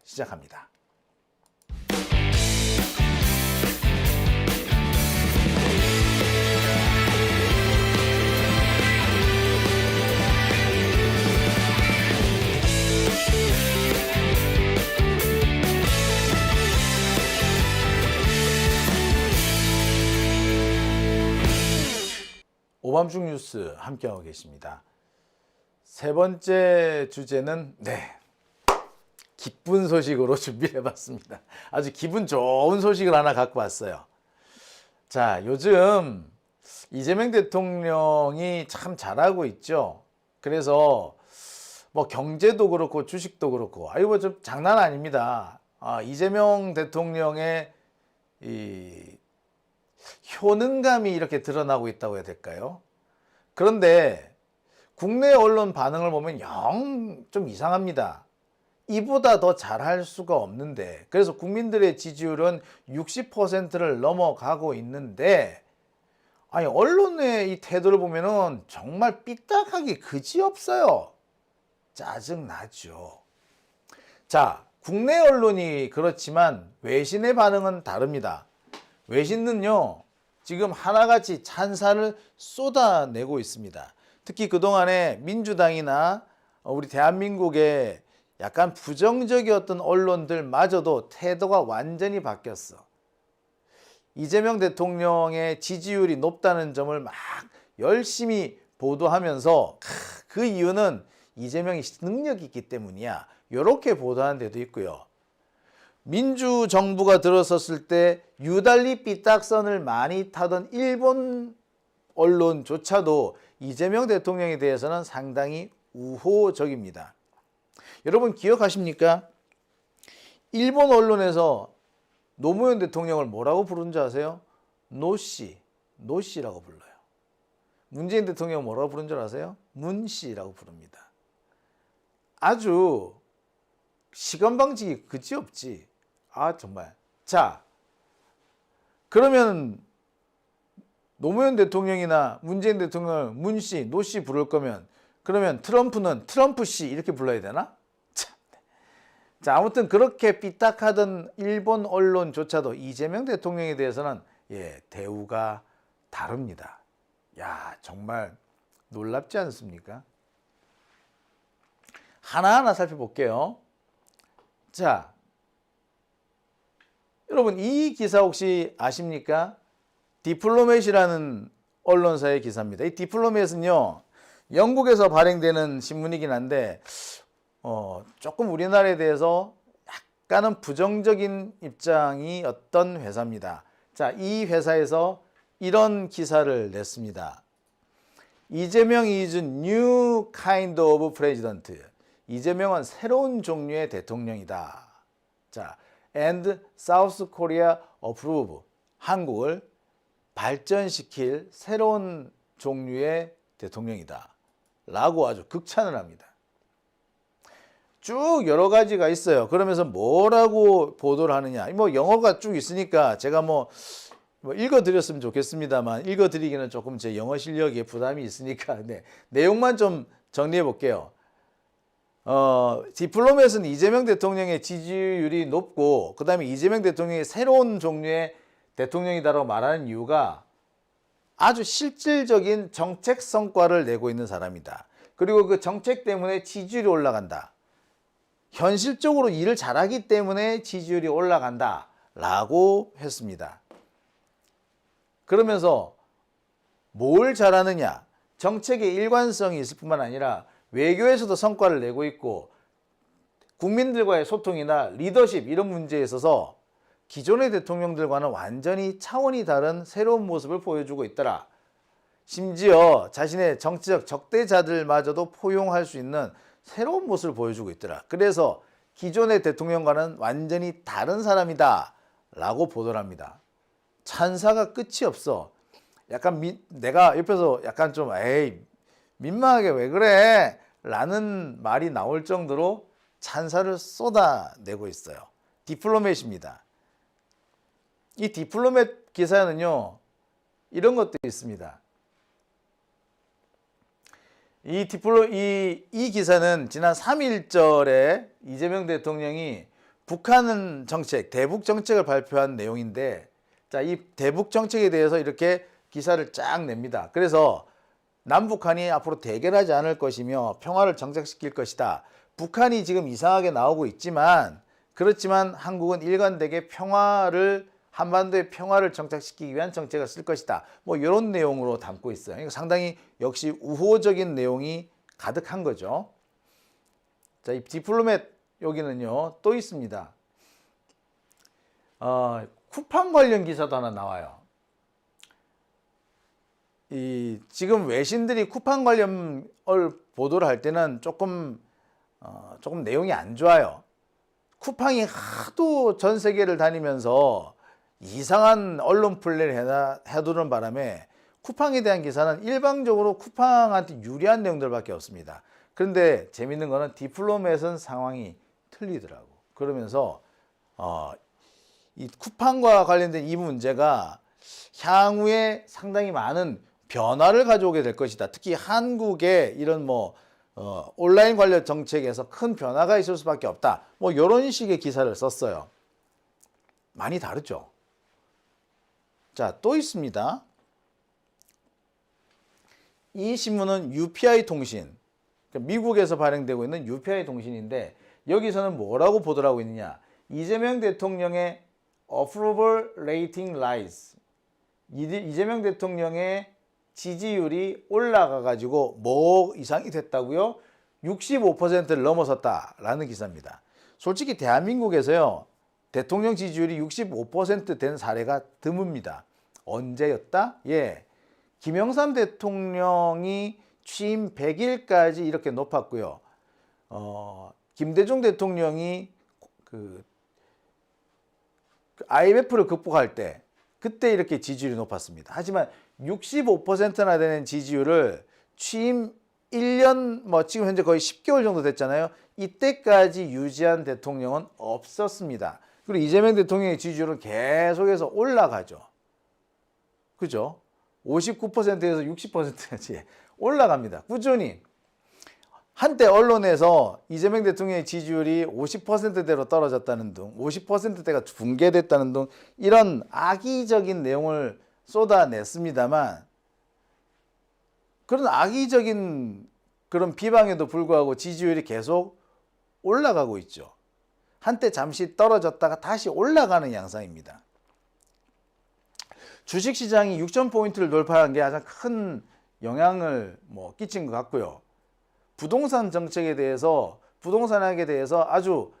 시작합니다. 오밤중 뉴스 함께하고 계십니다. 세 번째 주제는 기쁜 소식으로 준비해 봤습니다. 아주 기분 좋은 소식을 하나 갖고 왔어요. 자, 요즘 이재명 대통령이 참 잘하고 있죠. 그래서 뭐 경제도 그렇고 주식도 그렇고 뭐 좀 장난 아닙니다. 이재명 대통령의 이 효능감이 이렇게 드러나고 있다고 해야 될까요? 그런데 국내 언론 반응을 보면 영 좀 이상합니다. 이보다 더 잘할 수가 없는데, 그래서 국민들의 지지율은 60%를 넘어가고 있는데, 아니 언론의 이 태도를 보면은 정말 삐딱하기 그지없어요. 짜증나죠. 자, 국내 언론이 그렇지만 외신의 반응은 다릅니다. 외신은요, 지금 하나같이 찬사를 쏟아내고 있습니다. 특히 그동안에 민주당이나 우리 대한민국의 약간 부정적이었던 언론들마저도 태도가 완전히 바뀌었어. 이재명 대통령의 지지율이 높다는 점을 막 열심히 보도하면서 그 이유는 이재명이 능력이 있기 때문이야, 이렇게 보도하는 데도 있고요. 민주정부가 들어섰을 때 유달리 삐딱선을 많이 타던 일본 언론조차도 이재명 대통령에 대해서는 상당히 우호적입니다. 여러분 기억하십니까? 일본 언론에서 노무현 대통령을 뭐라고 부르는 줄 아세요? 노씨, 노씨라고 불러요. 문재인 대통령 뭐라고 부르는 줄 아세요? 문씨라고 부릅니다. 아주 시건방지기 그지없지. 정말. 자, 그러면 노무현 대통령이나 문재인 대통령을 문씨, 노씨 부를 거면, 그러면 트럼프는 트럼프씨 이렇게 불러야 되나? 참. 자, 아무튼 그렇게 삐딱하던 일본 언론조차도 이재명 대통령에 대해서는 대우가 다릅니다. 야, 정말 놀랍지 않습니까? 하나하나 살펴볼게요. 자, 여러분 이 기사 혹시 아십니까? 디플로맷이라는 언론사의 기사입니다. 이 디플로맷은요, 영국에서 발행되는 신문이긴 한데 조금 우리나라에 대해서 약간은 부정적인 입장이 어떤 회사입니다. 자, 이 회사에서 이런 기사를 냈습니다. 이재명 is new kind of president. 이재명은 새로운 종류의 대통령이다. 자, and South Korea approve. 한국을 발전시킬 새로운 종류의 대통령이다 라고 아주 극찬을 합니다. 쭉 여러 가지가 있어요. 그러면서 뭐라고 보도를 하느냐, 뭐 영어가 쭉 있으니까 제가 뭐 읽어드렸으면 좋겠습니다만, 읽어드리기는 조금 제 영어 실력에 부담이 있으니까 내용만 좀 정리해 볼게요. 디플로맷은 이재명 대통령의 지지율이 높고, 그 다음에 이재명 대통령이 새로운 종류의 대통령이다라고 말하는 이유가 아주 실질적인 정책 성과를 내고 있는 사람이다. 그리고 그 정책 때문에 지지율이 올라간다. 현실적으로 일을 잘하기 때문에 지지율이 올라간다 라고 했습니다. 그러면서 뭘 잘하느냐, 정책의 일관성이 있을 뿐만 아니라 외교에서도 성과를 내고 있고, 국민들과의 소통이나 리더십 이런 문제에 있어서 기존의 대통령들과는 완전히 차원이 다른 새로운 모습을 보여주고 있더라. 심지어 자신의 정치적 적대자들마저도 포용할 수 있는 새로운 모습을 보여주고 있더라. 그래서 기존의 대통령과는 완전히 다른 사람이다 라고 보도를 합니다. 찬사가 끝이 없어. 약간 내가 옆에서 약간 좀 민망하게 왜 그래? 라는 말이 나올 정도로 찬사를 쏟아내고 있어요. 디플로맷입니다. 이 디플로맷 기사는요, 이런 것도 있습니다. 이 기사는 지난 3.1절에 이재명 대통령이 북한은 정책, 대북 정책을 발표한 내용인데, 자, 이 대북 정책에 대해서 이렇게 기사를 쫙 냅니다. 그래서 남북한이 앞으로 대결하지 않을 것이며 평화를 정착시킬 것이다. 북한이 지금 이상하게 나오고 있지만, 그렇지만 한국은 일관되게 한반도의 평화를 정착시키기 위한 정책을 쓸 것이다. 뭐 이런 내용으로 담고 있어요. 그러니까 상당히 역시 우호적인 내용이 가득한 거죠. 자, 이 디플로맷 여기는요 또 있습니다. 쿠팡 관련 기사도 하나 나와요. 지금 외신들이 쿠팡 관련 보도를 할 때는 조금 내용이 안 좋아요. 쿠팡이 하도 전 세계를 다니면서 이상한 언론 플레이를 해두는 바람에 쿠팡에 대한 기사는 일방적으로 쿠팡한테 유리한 내용들밖에 없습니다. 그런데 재밌는 거는 디플로맷은 상황이 틀리더라고. 그러면서 이 쿠팡과 관련된 이 문제가 향후에 상당히 많은 변화를 가져오게 될 것이다. 특히 한국의 이런 온라인 관련 정책에서 큰 변화가 있을 수밖에 없다. 뭐 이런 식의 기사를 썼어요. 많이 다르죠. 자, 또 있습니다. 이 신문은 UPI 통신, 미국에서 발행되고 있는 UPI 통신인데 여기서는 뭐라고 보도를 하고 있느냐. 이재명 대통령의 approval rating rise, 이재명 대통령의 지지율이 올라가 가지고 뭐 이상이 됐다고요? 65%를 넘어섰다라는 기사입니다. 솔직히 대한민국에서요 대통령 지지율이 65% 된 사례가 드뭅니다. 언제였다? 예, 김영삼 대통령이 취임 100일까지 이렇게 높았고요. 김대중 대통령이 그 IMF를 극복할 때 그때 이렇게 지지율이 높았습니다. 하지만 65%나 되는 지지율을 취임 1년 지금 현재 거의 10개월 정도 됐잖아요. 이때까지 유지한 대통령은 없었습니다. 그리고 이재명 대통령의 지지율은 계속해서 올라가죠. 그죠? 59%에서 60%까지 올라갑니다. 꾸준히. 한때 언론에서 이재명 대통령의 지지율이 50%대로 떨어졌다는 등 50%대가 붕괴됐다는 등 이런 악의적인 내용을 쏟아냈습니다만 그런 악의적인 그런 비방에도 불구하고 지지율이 계속 올라가고 있죠. 한때 잠시 떨어졌다가 다시 올라가는 양상입니다. 주식시장이 6,000포인트를 돌파한 게 가장 큰 영향을 끼친 것 같고요. 부동산 정책에 대해서 부동산학에 대해서 아주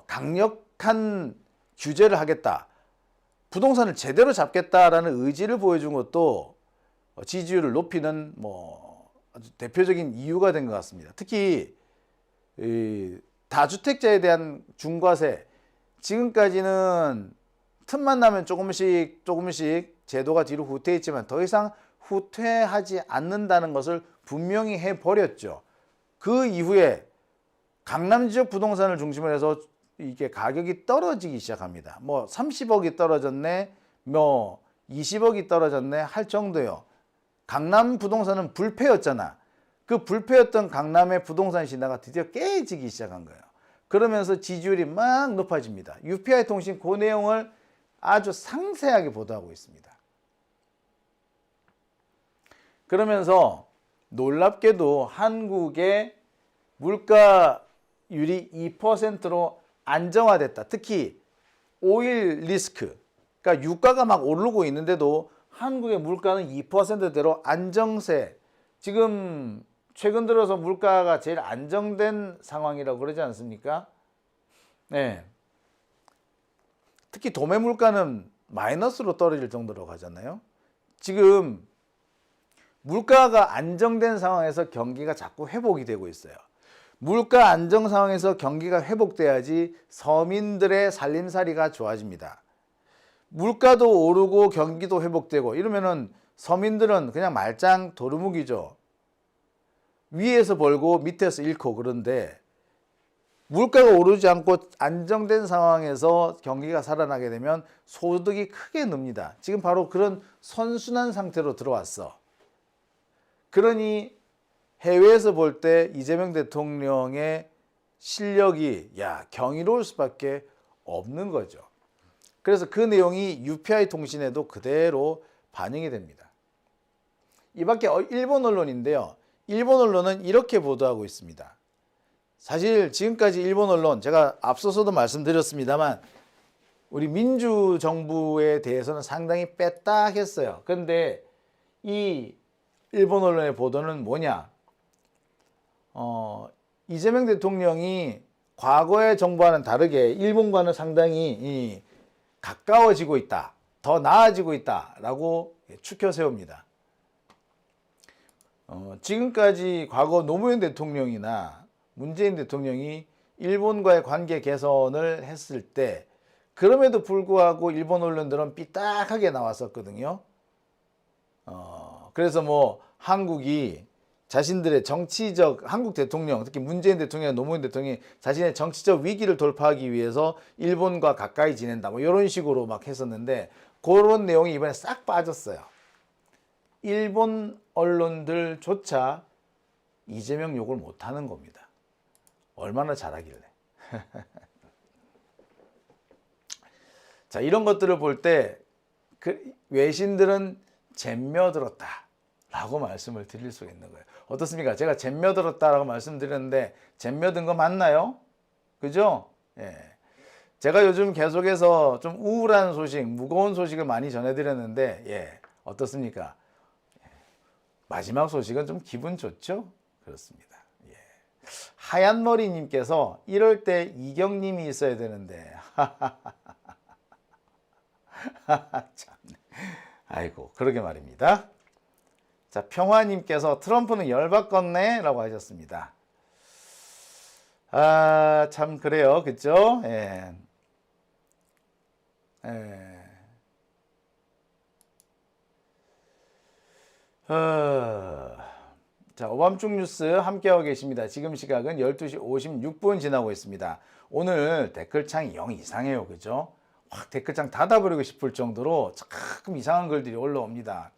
강력한 규제를 하겠다. 부동산을 제대로 잡겠다라는 의지를 보여준 것도 지지율을 높이는 아주 대표적인 이유가 된 것 같습니다. 특히 다주택자에 대한 중과세 지금까지는 틈만 나면 조금씩 제도가 뒤로 후퇴했지만 더 이상 후퇴하지 않는다는 것을 분명히 해버렸죠. 그 이후에 강남 지역 부동산을 중심으로 해서 이게 가격이 떨어지기 시작합니다. 30억이 떨어졌네, 20억이 떨어졌네 할 정도요. 강남 부동산은 불패였잖아. 그 불패였던 강남의 부동산 신화가 드디어 깨지기 시작한 거예요. 그러면서 지지율이 막 높아집니다. UPI 통신 그 내용을 아주 상세하게 보도하고 있습니다. 그러면서 놀랍게도 한국의 물가율이 2%로 안정화됐다. 특히 오일 리스크, 그러니까 유가가 막 오르고 있는데도 한국의 물가는 2%대로 안정세. 지금 최근 들어서 물가가 제일 안정된 상황이라고 그러지 않습니까? 네. 특히 도매 물가는 마이너스로 떨어질 정도로 가잖아요. 지금 물가가 안정된 상황에서 경기가 자꾸 회복이 되고 있어요. 물가 안정 상황에서 경기가 회복돼야지 서민들의 살림살이가 좋아집니다. 물가도 오르고 경기도 회복되고 이러면은 서민들은 그냥 말짱 도루묵이죠. 위에서 벌고 밑에서 잃고. 그런데 물가가 오르지 않고 안정된 상황에서 경기가 살아나게 되면 소득이 크게 늡니다. 지금 바로 그런 선순환 상태로 들어왔어. 그러니 해외에서 볼 때 이재명 대통령의 실력이 경이로울 수밖에 없는 거죠. 그래서 그 내용이 UPI 통신에도 그대로 반영이 됩니다. 이 밖에 일본 언론인데요. 일본 언론은 이렇게 보도하고 있습니다. 사실 지금까지 일본 언론, 제가 앞서서도 말씀드렸습니다만 우리 민주정부에 대해서는 상당히 빼딱했어요. 그런데 이 일본 언론의 보도는 뭐냐? 이재명 대통령이 과거의 정부와는 다르게 일본과는 상당히 가까워지고 있다, 더 나아지고 있다라고 추켜 세웁니다. 지금까지 과거 노무현 대통령이나 문재인 대통령이 일본과의 관계 개선을 했을 때 그럼에도 불구하고 일본 언론들은 삐딱하게 나왔었거든요. 그래서 뭐 한국이 자신들의 정치적, 한국 대통령, 특히 문재인 대통령, 노무현 대통령이 자신의 정치적 위기를 돌파하기 위해서 일본과 가까이 지낸다, 뭐 이런 식으로 막 했었는데 그런 내용이 이번에 싹 빠졌어요. 일본 언론들조차 이재명 욕을 못하는 겁니다. 얼마나 잘하길래. 자, 이런 것들을 볼 때 그 외신들은 잼며들었다 라고 말씀을 드릴 수 있는 거예요. 어떻습니까? 제가 잼며들었다 라고 말씀드렸는데 잼며든 거 맞나요? 그죠? 예. 제가 요즘 계속해서 좀 우울한 소식, 무거운 소식을 많이 전해드렸는데, 예, 어떻습니까? 마지막 소식은 좀 기분 좋죠? 그렇습니다. 예. 하얀머리님께서 이럴 때 이경님이 있어야 되는데, 참, 아이고, 그러게 말입니다. 자, 평화님께서 트럼프는 열받겠네 라고 하셨습니다. 아, 참 그래요, 그죠? 예. 예. 자, 오밤중 뉴스 함께하고 계십니다. 지금 시각은 12시 56분 지나고 있습니다. 오늘 댓글창이 영 이상해요, 그죠? 확 댓글창 닫아버리고 싶을 정도로 조금 이상한 글들이 올라옵니다.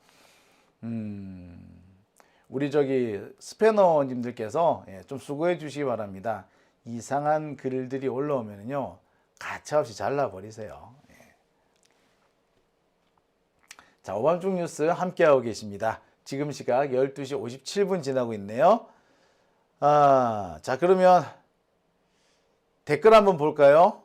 우리 저기 스패너님들께서 좀 수고해 주시기 바랍니다. 이상한 글들이 올라오면요 가차없이 잘라버리세요. 자, 오밤중 뉴스 함께하고 계십니다. 지금 시각 12시 57분 지나고 있네요. 자, 그러면 댓글 한번 볼까요?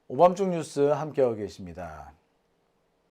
오밤중 뉴스 함께하고 계십니다.